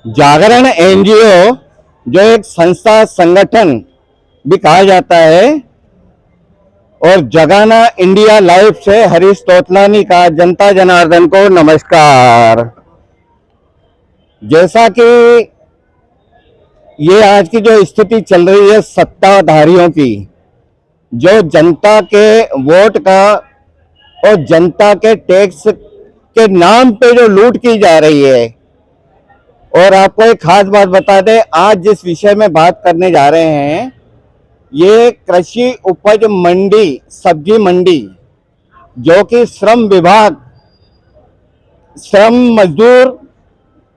जागरण NGO जो एक संस्था संगठन भी कहा जाता है और जगाना इंडिया लाइव से हरीश तोतलानी का जनता जनार्दन को नमस्कार। जैसा कि ये आज की जो स्थिति चल रही है सत्ताधारियों की, जो जनता के वोट का और जनता के टैक्स के नाम पे जो लूट की जा रही है। और आपको एक खास बात बता दें, आज जिस विषय में बात करने जा रहे हैं ये कृषि उपज मंडी, सब्जी मंडी, जो कि श्रम विभाग, श्रम मजदूर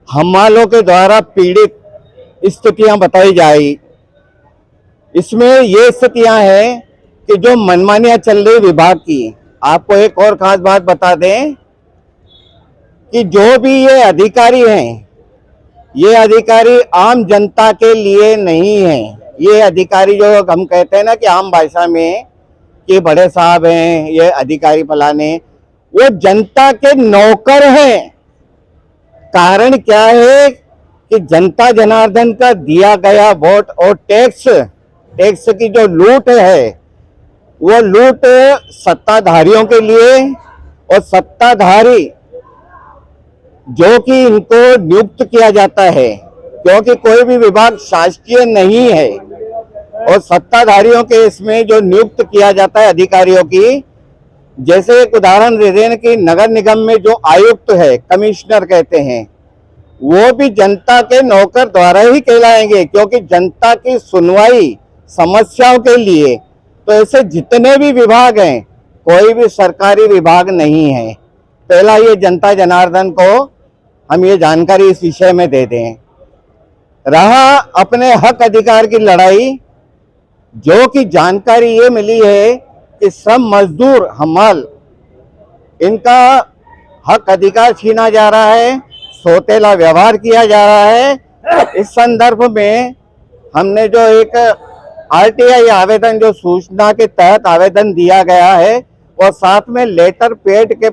हमालों के द्वारा पीड़ित स्थितियां बताई जाए। इसमें ये स्थितियां हैं कि जो मनमानियां चल रही विभाग की। आपको एक और खास बात बता दें कि जो भी ये अधिकारी हैं, ये अधिकारी आम जनता के लिए नहीं है। ये अधिकारी जो हम कहते हैं ना कि आम भाषा में कि बड़े साहब हैं, ये अधिकारी फलाने, वो जनता के नौकर हैं। कारण क्या है कि जनता जनार्दन का दिया गया वोट और टैक्स की जो लूट है, वो लूट सत्ताधारियों के लिए, और सत्ताधारी जो कि इनको नियुक्त किया जाता है, क्योंकि कोई भी विभाग शासकीय नहीं है, और सत्ताधारियों के इसमें जो नियुक्त किया जाता है अधिकारियों की, जैसे एक उदाहरण दे दें कि नगर निगम में जो आयुक्त है, कमिश्नर कहते हैं, वो भी जनता के नौकर द्वारा ही कहलाएंगे, क्योंकि जनता की सुनवाई समस्याओं के लिए। तो ऐसे जितने भी विभाग हैं, कोई भी सरकारी विभाग नहीं है। पहला ये जनता जनार्दन को हम ये जानकारी इस विषय में दे दें। रहा अपने हक अधिकार की लड़ाई, जो कि जानकारी ये मिली है कि श्रम मजदूर हमाल, इनका हक अधिकार छीना जा रहा है, सौतेला व्यवहार किया जा रहा है। इस संदर्भ में हमने जो एक आरटीआई आवेदन, जो सूचना के तहत आवेदन दिया गया है, और साथ में लेटर पेड के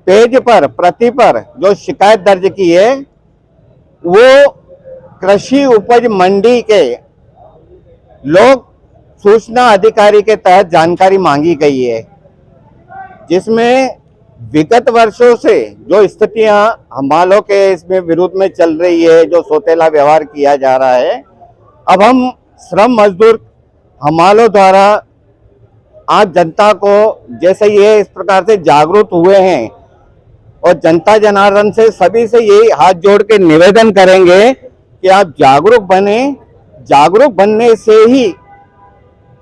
पेज पर, प्रति पर जो शिकायत दर्ज की है, वो कृषि उपज मंडी के लोक सूचना अधिकारी के तहत जानकारी मांगी गई है, जिसमें विगत वर्षों से जो स्थितियां हमालों के इसमें विरोध में चल रही है, जो सौतेला व्यवहार किया जा रहा है, अब हम श्रम मजदूर हमालों द्वारा आज जनता को, जैसे ये इस प्रकार से जागरूक हुए हैं, और जनता जनार्दन से सभी से यही हाथ जोड़ के निवेदन करेंगे कि आप जागरूक बने। जागरूक बनने से ही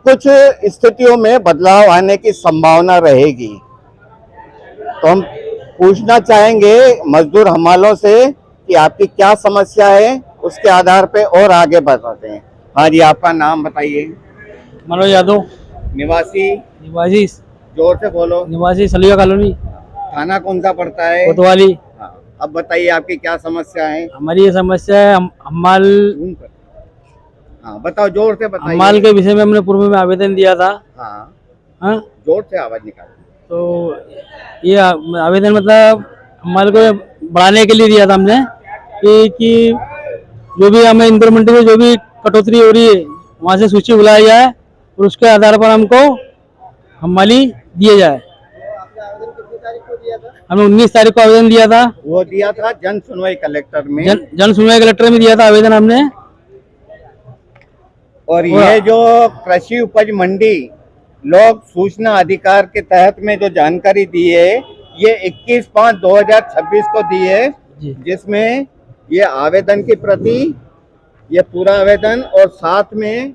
कुछ स्थितियों में बदलाव आने की संभावना रहेगी। तो हम पूछना चाहेंगे मजदूर हमालों से कि आपकी क्या समस्या है, उसके आधार पे और आगे बढ़ते हैं। हाँ जी, आपका नाम बताइए। मनोज यादव, निवासी जोर से बोलो। निवासी सलिया कॉलोनी, थाना कौन सा पड़ता है? कोतवाली। हाँ, अब बताइए आपकी क्या समस्या है? हमारी ये समस्या है, हमाल, हाँ बताओ, जोर से बताइए। हमाल के विषय में हमने पूर्व में आवेदन दिया था। हाँ, जोर से आवाज निकालो। तो ये आवेदन मतलब हमाल को बढ़ाने के लिए दिया था हमने कि जो भी हमें इंक्रीमेंट में जो भी कटौती हो रही है, वहाँ से सूची बुलाया जाए और उसके आधार पर हमको हमाली दिए जाए। हमने 19 तारीख को आवेदन दिया था। वो दिया था जन सुनवाई कलेक्टर में, जन सुनवाई कलेक्टर में दिया था आवेदन हमने। और ये जो कृषि उपज मंडी लोक सूचना अधिकार के तहत में जो जानकारी दी है, ये 21/5/2026 को दी है, जिसमें ये आवेदन की प्रति, ये पूरा आवेदन, और साथ में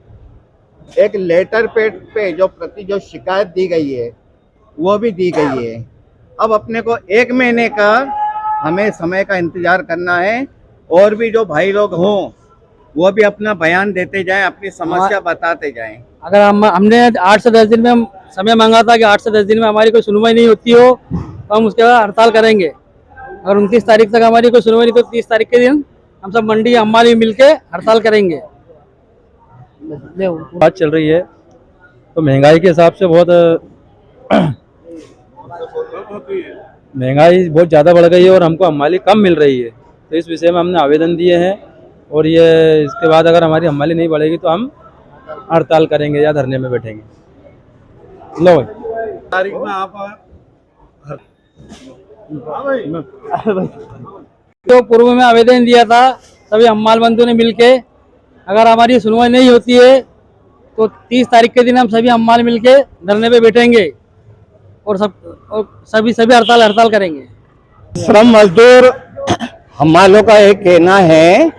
एक लेटर पेड पे जो प्रति जो शिकायत दी गई है, वो भी दी गई है। अब अपने को 1 महीने का हमें समय का इंतजार करना है, और भी जो भाई लोग हों वो भी अपना बयान देते जाएं, अपनी समस्या बताते जाएं। अगर हमने 8 से 10 दिन में हम समय मांगा था कि 8 से 10 दिन में हमारी कोई सुनवाई नहीं होती हो तो हम उसके बाद हड़ताल करेंगे। अगर 29 तारीख तक हमारी कोई सुनवाई नहीं तो 30 तारीख के दिन हम सब मंडी हमारी मिलके हड़ताल करेंगे। बात चल रही है तो महंगाई के हिसाब से महंगाई बहुत ज़्यादा बढ़ गई है और हमको हमाली कम मिल रही है। तो इस विषय में हमने आवेदन दिए हैं और ये इसके बाद अगर हमारी हमारी नहीं बढ़ेगी तो हम हड़ताल करेंगे या धरने में बैठेंगे। लो भाई। तारीख में आप तो पूर्व में आवेदन दिया था सभी हमाल बंधुओं ने मिलके, अगर हमारी सुनवाई नहीं होती है तो 30 तारीख के दिन हम सभी हमाल मिलके धरने पे बैठेंगे और सभी हड़ताल करेंगे। श्रम मजदूर हमालों का एक कहना है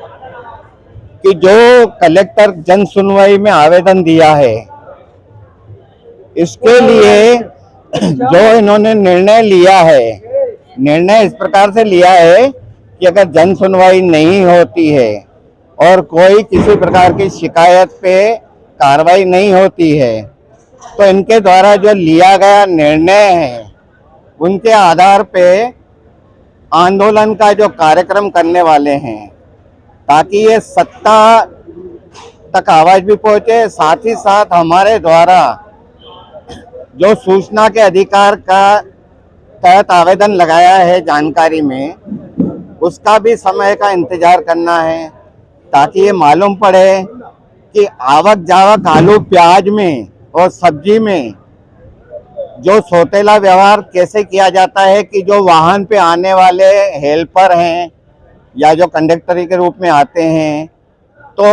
कि जो कलेक्टर जन सुनवाई में आवेदन दिया है, इसके लिए जो इन्होंने निर्णय लिया है, निर्णय इस प्रकार से लिया है कि अगर जन सुनवाई नहीं होती है और कोई किसी प्रकार की शिकायत पे कार्रवाई नहीं होती है तो इनके द्वारा जो लिया गया निर्णय है उनके आधार पे आंदोलन का जो कार्यक्रम करने वाले हैं, ताकि ये सत्ता तक आवाज भी पहुंचे, साथ ही साथ हमारे द्वारा जो सूचना के अधिकार का तहत आवेदन लगाया है जानकारी में, उसका भी समय का इंतजार करना है, ताकि ये मालूम पड़े कि आवक जावक आलू प्याज में और सब्जी में जो सौतेला व्यवहार कैसे किया जाता है कि जो वाहन पे आने वाले हेल्पर हैं या जो कंडक्टरी के रूप में आते हैं तो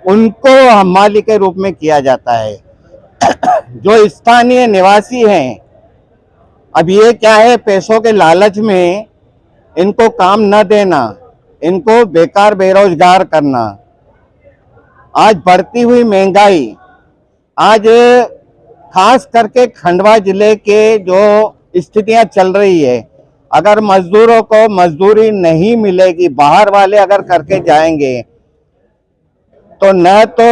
उनको हमाली के रूप में किया जाता है। जो स्थानीय निवासी हैं, अब ये क्या है, पैसों के लालच में इनको काम न देना, इनको बेकार बेरोजगार करना, आज बढ़ती हुई महंगाई, आज खास करके खंडवा जिले के जो स्थितियां चल रही है, अगर मजदूरों को मजदूरी नहीं मिलेगी, बाहर वाले अगर करके जाएंगे तो न तो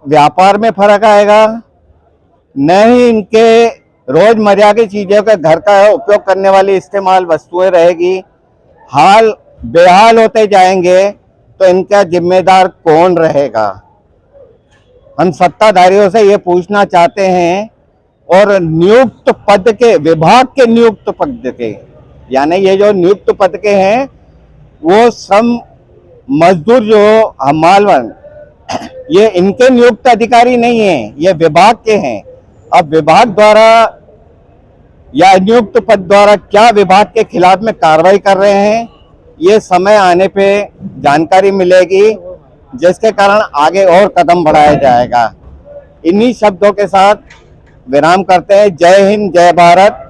व्यापार में फर्क आएगा, न ही इनके रोजमर्रा की चीजों के घर का उपयोग करने वाली इस्तेमाल वस्तुएं रहेगी। हाल बेहाल होते जाएंगे तो इनका जिम्मेदार कौन रहेगा। हम सत्ताधारियों से ये पूछना चाहते हैं और नियुक्त पद के, विभाग के नियुक्त पद के, यानी ये जो नियुक्त पद के हैं वो श्रम मजदूर जो हमालवन, ये इनके नियुक्त अधिकारी नहीं है, ये विभाग के हैं। अब विभाग द्वारा या नियुक्त पद द्वारा क्या विभाग के खिलाफ में कार्रवाई कर रहे हैं, ये समय आने पे जानकारी मिलेगी, जिसके कारण आगे और कदम बढ़ाया जाएगा। इन्हीं शब्दों के साथ विराम करते हैं। जय हिंद, जय भारत।